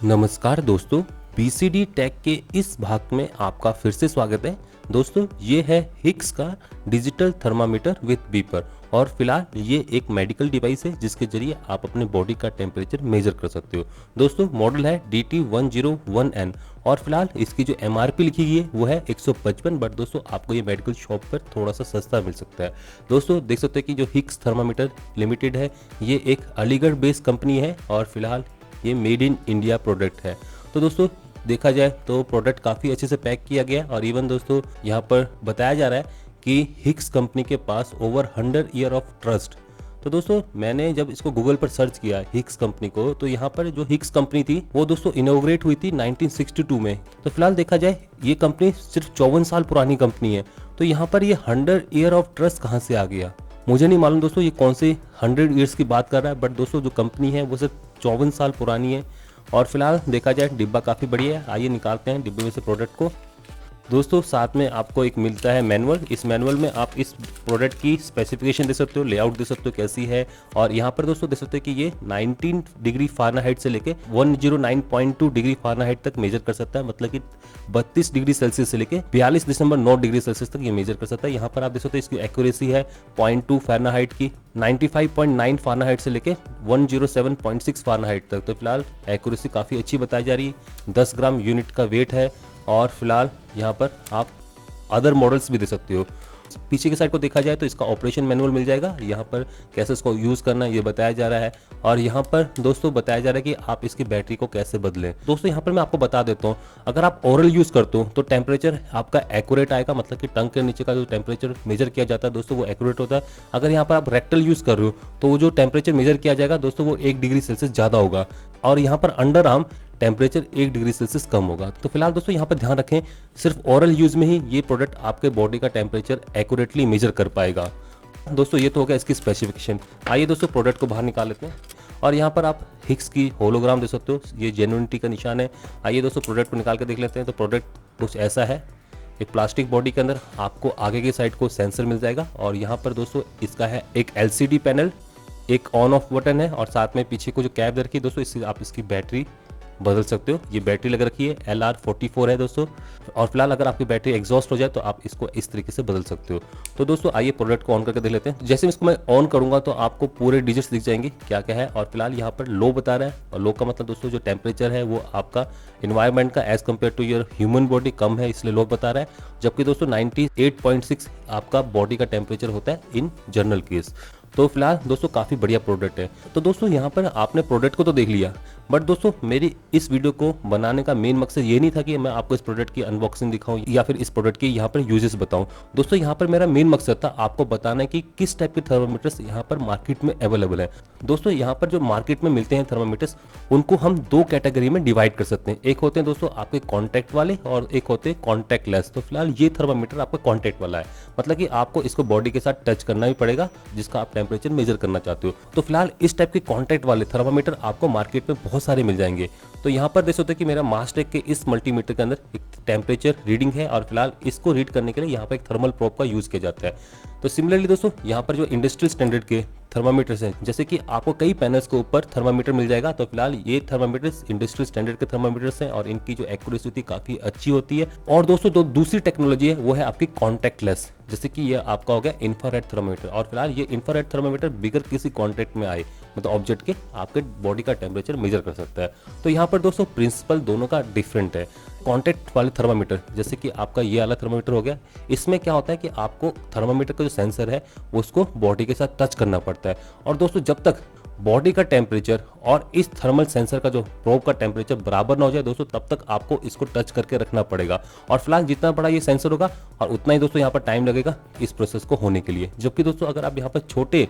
नमस्कार दोस्तों, BCD take के इस भाग में आपका फिर से स्वागत है। दोस्तों ये है हिग्स का डिजिटल थर्मामीटर विथ बीपर और फिलहाल ये एक मेडिकल डिवाइस है जिसके जरिए आप अपने बॉडी का टेम्परेचर मेजर कर सकते हो। दोस्तों मॉडल है DT101N और फिलहाल इसकी जो MRP लिखी गई है वो है 155, बट दोस्तों आपको ये मेडिकल शॉप पर थोड़ा सा सस्ता मिल सकता है। दोस्तों देख सकते हैं कि जो हिग्स थर्मामीटर लिमिटेड है ये एक अलीगढ़ बेस्ड कंपनी है और फिलहाल ये मेड इन इंडिया प्रोडक्ट है। तो दोस्तों देखा जाए तो प्रोडक्ट काफ़ी अच्छे से पैक किया गया और इवन दोस्तों यहाँ पर बताया जा रहा है कि हिग्स कंपनी के पास ओवर 100 ईयर ऑफ ट्रस्ट। तो दोस्तों मैंने जब इसको गूगल पर सर्च किया हिग्स कंपनी को, तो यहाँ पर जो हिग्स कंपनी थी वो दोस्तों इनोग्रेट हुई थी 1962 में। तो फिलहाल देखा जाए ये कंपनी सिर्फ 54 साल पुरानी कंपनी है। तो यहाँ पर ये 100 ईयर ऑफ ट्रस्ट कहाँ से आ गया मुझे नहीं मालूम दोस्तों, ये कौन से 100 ईयर्स की बात कर रहा है, बट दोस्तों जो कंपनी है वो सिर्फ 54 साल पुरानी है। और फिलहाल देखा जाए डिब्बा काफ़ी बढ़िया है। आइए निकालते हैं डिब्बे में से प्रोडक्ट को। दोस्तों साथ में आपको एक मिलता है मैनुअल। इस मैनुअल में आप इस प्रोडक्ट की स्पेसिफिकेशन दे सकते हो, लेआउट दे सकते हो कैसी है। और यहाँ पर दोस्तों देख सकते हो कि ये 19 डिग्री फ़ारेनहाइट से लेके 109.2 डिग्री फ़ारेनहाइट तक मेजर कर सकता है, मतलब कि 32 डिग्री सेल्सियस से लेके 42.9 डिग्री सेल्सियस तक ये मेजर कर सकता है। यहाँ पर आप देख सकते हो इसकी एक्यूरेसी है 0.2 फ़ारेनहाइट की, 95.9 फ़ारेनहाइट से लेके 107.6 फ़ारेनहाइट तक। तो फिलहाल एक्यूरेसी काफ़ी अच्छी बताई जा रही है। 10 ग्राम यूनिट का वेट है और फिलहाल यहाँ पर आप अदर मॉडल्स भी दे सकते हो। पीछे की साइड को देखा जाए तो इसका ऑपरेशन मैनुअल मिल जाएगा, यहाँ पर कैसे इसको यूज़ करना है ये बताया जा रहा है। और यहाँ पर दोस्तों बताया जा रहा है कि आप इसकी बैटरी को कैसे बदलें। दोस्तों यहाँ पर मैं आपको बता देता हूँ, अगर आप ओरल यूज़ करते हो तो टेम्परेचर आपका एक्यूरेट आएगा, मतलब कि टंग के नीचे का जो टेम्परेचर मेजर किया जाता है दोस्तों वो एक्यूरेट होता है। अगर यहाँ पर आप रेक्टल यूज़ कर रहे हो तो वो जो टेम्परेचर मेजर किया जाएगा दोस्तों वो 1 डिग्री सेल्सियस ज़्यादा होगा। और यहाँ पर underarm temperature 1 degree Celsius कम होगा। तो फिलहाल दोस्तों यहाँ पर ध्यान रखें, सिर्फ ओरल यूज में ही ये प्रोडक्ट आपके बॉडी का टेम्परेचर एक्यूरेटली मेजर कर पाएगा। दोस्तों ये तो हो गया इसकी स्पेसिफिकेशन। आइए दोस्तों प्रोडक्ट को बाहर निकाल लेते हैं और यहाँ पर आप हिग्स की होलोग्राम देख सकते हो, ये जेन्युइनिटी का निशान है। आइए दोस्तों प्रोडक्ट को निकाल के देख लेते हैं। तो प्रोडक्ट कुछ ऐसा है, एक प्लास्टिक बॉडी के अंदर आपको आगे की साइड को सेंसर मिल जाएगा और यहाँ पर दोस्तों इसका है एक LCD पैनल, एक ऑन ऑफ बटन है और साथ में पीछे को जो कैप दे रखी है दोस्तों इससे आप इसकी बैटरी बदल सकते हो। ये बैटरी लग रखी है LR44 है दोस्तों। और फिलहाल अगर आपकी बैटरी एग्जॉस्ट हो जाए तो आप इसको इस तरीके से बदल सकते हो। तो दोस्तों आइए प्रोडक्ट को ऑन करके देख लेते हैं। जैसे इसको मैं ऑन करूंगा तो आपको पूरे डिजिट्स दिख जाएंगे क्या क्या है। और फिलहाल यहाँ पर लो बता रहा है और लो का मतलब दोस्तों जो टेम्परेचर है वो आपका इन्वायरमेंट का as compare to your human body कम है, इसलिए लो बता रहा है। जबकि दोस्तों 98.6 आपका बॉडी का टेम्परेचर होता है इन जनरल केस। तो फिलहाल दोस्तों काफ़ी बढ़िया प्रोडक्ट है। तो दोस्तों यहाँ पर आपने प्रोडक्ट को तो देख लिया, बट दोस्तों मेरी इस वीडियो को बनाने का मेन मकसद ये नहीं था कि मैं आपको इस प्रोडक्ट की अनबॉक्सिंग दिखाऊं या फिर इस प्रोडक्ट के यहाँ पर यूजेस बताऊं। दोस्तों यहाँ पर मेरा मेन मकसद था आपको बताना कि किस टाइप के थर्मामीटर्स यहाँ पर मार्केट में अवेलेबल है। दोस्तों यहाँ पर जो मार्केट में मिलते हैं थर्मामीटर्स उनको हम 2 कैटेगरी में डिवाइड कर सकते हैं। एक होते हैं दोस्तों आपके कॉन्टैक्ट वाले और एक होते हैं कॉन्टैक्ट लेस। तो फिलहाल ये थर्मामीटर आपका कॉन्टैक्ट वाला है, मतलब कि आपको इसको बॉडी के साथ टच करना भी पड़ेगा जिसका आप टेम्परेचर मेजर करना चाहते हो। तो फिलहाल इस टाइप के कॉन्टैक्ट वाले थर्मामीटर आपको मार्केट में बहुत सारे मिल जाएंगे। तो यहाँ पर देख सकते हो कि मेरा मास्टेक के इस मल्टीमीटर के अंदर एक टेम्परेचर रीडिंग है और फिलहाल इसको रीड करने के लिए यहाँ पर एक थर्मल प्रोब का यूज किया जाता है। तो सिमिलरली दोस्तों यहाँ पर जो इंडस्ट्रियल स्टैंडर्ड के थर्मामीटर्स हैं, जैसे कि आपको कई पैनल्स के ऊपर थर्मामीटर मिल जाएगा। तो फिलहाल ये थर्मामीटर्स इंडस्ट्रियल स्टैंडर्ड के थर्मामीटर्स हैं और इनकी जो एक्यूरेसी होती है काफ़ी अच्छी होती है। और दोस्तों जो दूसरी टेक्नोलॉजी है वो है आपकी कॉन्टैक्ट लेस, जैसे कि ये आपका हो गया इंफ्रारेड थर्मामीटर। और फिलहाल ये इंफ्रारेड थर्मामीटर बिगर किसी कॉन्टैक्ट में आए मतलब ऑब्जेक्ट के आपके बॉडी का टेम्परेचर मेजर कर सकता है। तो यहाँ पर दोस्तों प्रिंसिपल दोनों का डिफरेंट है। कॉन्टैक्ट वाले थर्मामीटर जैसे कि आपका ये वाला थर्मामीटर हो गया, इसमें क्या होता है कि आपको थर्मामीटर का जो सेंसर है उसको बॉडी के साथ टच करना पड़ता है। और दोस्तों जब तक बॉडी का टेम्परेचर और इस थर्मल सेंसर का जो प्रोब का टेम्परेचर बराबर ना हो जाए दोस्तों तब तक आपको इसको टच करके रखना पड़ेगा। और फिलहाल जितना बड़ा ये सेंसर होगा और उतना ही दोस्तों यहाँ पर टाइम लगेगा इस प्रोसेस को होने के लिए। जबकि दोस्तों अगर आप यहाँ पर छोटे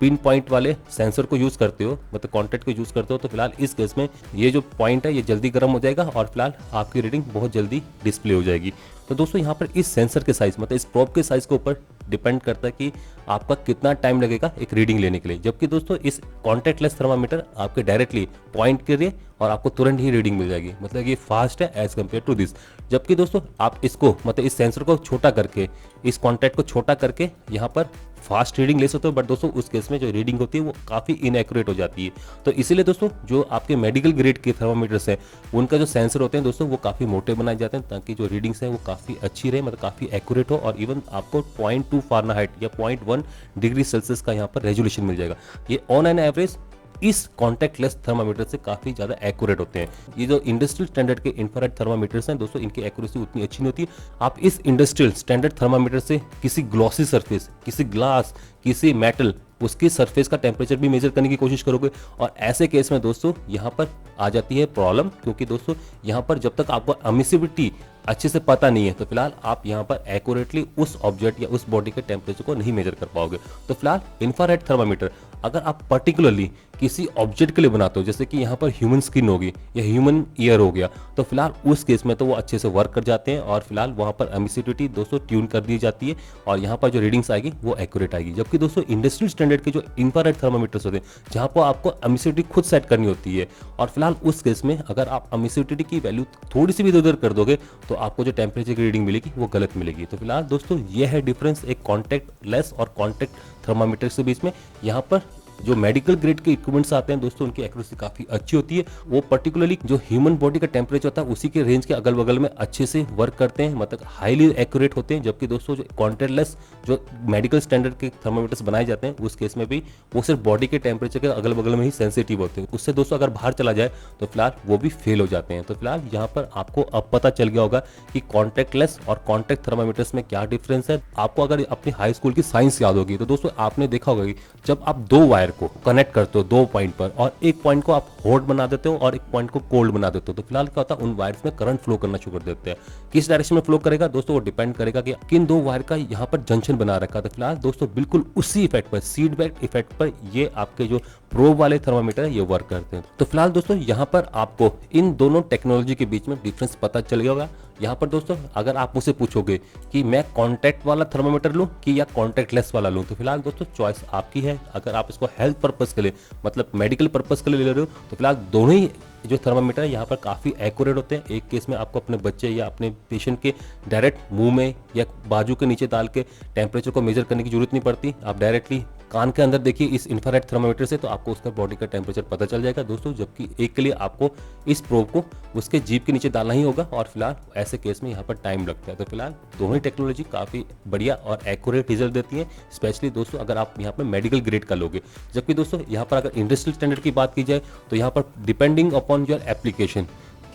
पिन पॉइंट वाले सेंसर को यूज़ करते हो, मतलब कॉन्टैक्ट को यूज़ करते हो, तो फिलहाल इस केस में ये जो पॉइंट है ये जल्दी गर्म हो जाएगा और फिलहाल आपकी रीडिंग बहुत जल्दी डिस्प्ले हो जाएगी। तो दोस्तों यहाँ पर इस सेंसर के साइज मतलब इस प्रोब के साइज के ऊपर डिपेंड करता है कि आपका कितना टाइम लगेगा एक रीडिंग लेने के लिए। जबकि दोस्तों इस कॉन्टैक्टलेस थर्मामीटर आपके डायरेक्टली पॉइंट करिए और आपको तुरंत ही रीडिंग मिल जाएगी, मतलब ये फास्ट है एज कम्पेयर टू दिस। जबकि दोस्तों आप इसको मतलब इस सेंसर को छोटा करके, इस कॉन्टैक्ट को छोटा करके यहाँ पर फास्ट रीडिंग ले सकते हो, बट दोस्तों उस केस में जो रीडिंग होती है वो काफ़ी इनएक्यूरेट हो जाती है। तो इसीलिए दोस्तों जो आपके मेडिकल ग्रेड के थर्मामीटर्स हैं उनका जो सेंसर होते हैं दोस्तों वो काफ़ी मोटे बनाए जाते हैं, ताकि जो रीडिंग्स हैं वो काफ़ी अच्छी रहे, मतलब काफ़ी एक्यूरेट हो, और इवन आपको 0.2 फ़ारेनहाइट या 0.1 डिग्री सेल्सियस का यहाँ पर रेजोल्यूशन मिल जाएगा। ये ऑन एन एवरेज इस कॉन्टैक्टलेस थर्मामीटर से काफ़ी ज़्यादा एक्यूरेट होते हैं। ये जो इंडस्ट्रियल स्टैंडर्ड के इंफ्रारेड थर्मामीटर्स हैं दोस्तों, इनकी एक्यूरेसी उतनी अच्छी नहीं होती। आप इस इंडस्ट्रियल स्टैंडर्ड थर्मामीटर से किसी ग्लॉसी सरफेस, किसी ग्लास, किसी मेटल, उसकी सरफेस का टेम्परेचर भी मेजर करने की कोशिश करोगे, और ऐसे केस में दोस्तों यहाँ पर आ जाती है प्रॉब्लम, क्योंकि दोस्तों यहाँ पर जब तक आपको एमिसिविटी अच्छे से पता नहीं है तो फिलहाल आप यहाँ पर एक्यूरेटली उस ऑब्जेक्ट या उस बॉडी के टेम्परेचर को नहीं मेजर कर पाओगे। तो फिलहाल इंफ्रारेड थर्मामीटर अगर आप पर्टिकुलरली किसी ऑब्जेक्ट के लिए बनाते हो, जैसे कि यहाँ पर ह्यूमन स्किन होगी या ह्यूमन ईयर हो गया, तो फिलहाल उस केस में तो वो अच्छे से वर्क कर जाते हैं, और फिलहाल वहाँ पर एमिसिविटी दोस्तों ट्यून कर दी जाती है, और यहाँ पर जो रीडिंग्स आएगी वो एक्यूरेट आएगी। जबकि दोस्तों इंडस्ट्रियल स्टैंडर्ड के जो इंफ्रारेड थर्मामीटर्स होते हैं, जहाँ पर आपको एमिसिविटी खुद सेट करनी होती है, और फिलहाल उस केस में अगर आप एमिसिविटी की वैल्यू थोड़ी सी भी इधर कर दोगे तो आपको जो टेम्परेचर की रीडिंग मिलेगी वो गलत मिलेगी। तो फिलहाल दोस्तों ये है डिफरेंस एक कॉन्टैक्ट लेस और कॉन्टैक्ट थर्मामीटर के बीच में। यहाँ पर जो मेडिकल ग्रेड के इक्विपमेंट्स आते हैं दोस्तों उनकी एक्यूरेसी काफ़ी अच्छी होती है, वो पर्टिकुलरली जो ह्यूमन बॉडी का टेम्परेचर होता है उसी के रेंज के अगल बगल में अच्छे से वर्क करते हैं, मतलब हाईली एक्यूरेट होते हैं। जबकि दोस्तों जो कॉन्टैक्टलेस जो मेडिकल स्टैंडर्ड के थर्मामीटर्स बनाए जाते हैं उस केस में भी वो सिर्फ बॉडी के टेम्परेचर के अगल बगल में ही सेंसिटिव होते हैं, उससे दोस्तों अगर बाहर चला जाए तो फिलहाल वो भी फेल हो जाते हैं। तो फिलहाल यहाँ पर आपको अब पता चल गया होगा कि कॉन्टैक्टलेस और कॉन्टैक्ट थर्मामीटर्स में क्या डिफरेंस है। आपको अगर अपनी हाई स्कूल की साइंस याद होगी तो दोस्तों आपने देखा होगा कि जब आप दो वायर को कनेक्ट करते हो दो पॉइंट पर, और एक पॉइंट को आप हॉट बना देते हो और एक पॉइंट को कोल्ड बना देते हो, तो फिलहाल क्या होता है उन वायर्स में करंट फ्लो करना शुरू कर देते हैं। किस डायरेक्शन में फ्लो करेगा दोस्तों वो डिपेंड करेगा कि किन दो वायर का यहाँ पर जंक्शन बना रखा था। फिलहाल दोस्तों बिल्कुल उसी इफेक्ट पर, फीडबैक इफेक्ट पर ये आपके जो प्रोब वाले थर्मामीटर है ये वर्क करते हैं। तो फिलहाल दोस्तों यहाँ पर आपको इन दोनों टेक्नोलॉजी के बीच में डिफरेंस पता चल गया होगा। यहाँ पर दोस्तों अगर आप मुझसे पूछोगे कि मैं कॉन्टैक्ट वाला थर्मामीटर लूँ कि या कॉन्टैक्टलेस वाला लूँ, तो फिलहाल दोस्तों चॉइस आपकी है। अगर आप इसको हेल्थ पर्पस के लिए मतलब मेडिकल पर्पस के लिए ले रहे हो तो फिलहाल दोनों ही जो थर्मामीटर है यहाँ पर काफ़ी एक्यूरेट होते हैं। एक केस में आपको अपने बच्चे या अपने पेशेंट के डायरेक्ट मुंह में या बाजू के नीचे डाल के टेम्परेचर को मेजर करने की जरूरत नहीं पड़ती, आप डायरेक्टली कान के अंदर देखिए इस इंफ्रारेड थर्मामीटर से, तो आपको उसका बॉडी का टेम्परेचर पता चल जाएगा दोस्तों। जबकि एक के लिए आपको इस प्रोब को उसके जीभ के नीचे डालना ही होगा, और फिलहाल ऐसे केस में यहाँ पर टाइम लगता है। तो फिलहाल दोनों ही टेक्नोलॉजी काफ़ी बढ़िया और एक्यूरेट रिजल्ट देती है, स्पेशली दोस्तों अगर आप यहाँ पर मेडिकल ग्रेड का लोगे। जबकि दोस्तों यहाँ पर अगर इंडस्ट्रियल स्टैंडर्ड की बात की जाए तो यहाँ पर डिपेंडिंग अपॉन योर एप्लीकेशन,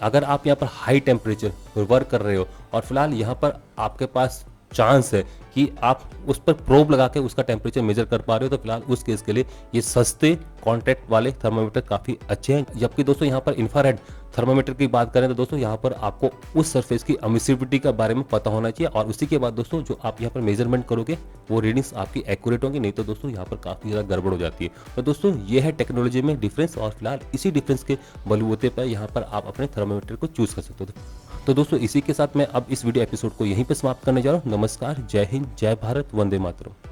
अगर आप यहाँ पर हाई टेम्परेचर पर वर्क कर रहे हो और फिलहाल यहाँ पर आपके पास चांस है कि आप उस पर प्रोब लगा के उसका टेम्परेचर मेजर कर पा रहे हो, तो फिलहाल उस केस के लिए ये सस्ते कॉन्टैक्ट वाले थर्मामीटर काफ़ी अच्छे हैं। जबकि दोस्तों यहाँ पर इंफ्रारेड थर्मामीटर की बात करें तो दोस्तों यहाँ पर आपको उस सरफेस की एमिसिविटी के बारे में पता होना चाहिए, और उसी के बाद दोस्तों जो आप यहाँ पर मेजरमेंट करोगे वो रीडिंग्स आपकी एक्यूरेट होंगी, नहीं तो दोस्तों यहाँ पर काफ़ी ज़्यादा गड़बड़ हो जाती है। तो दोस्तों ये है टेक्नोलॉजी में डिफरेंस, और फिलहाल इसी डिफरेंस के बलबूते पर यहाँ पर आप अपने थर्मामीटर को चूज़ कर सकते हो। तो दोस्तों इसी के साथ मैं अब इस वीडियो एपिसोड को यहीं पर समाप्त करने जा रहा हूँ। नमस्कार, जय हिंद, जय भारत, वंदे मातरम।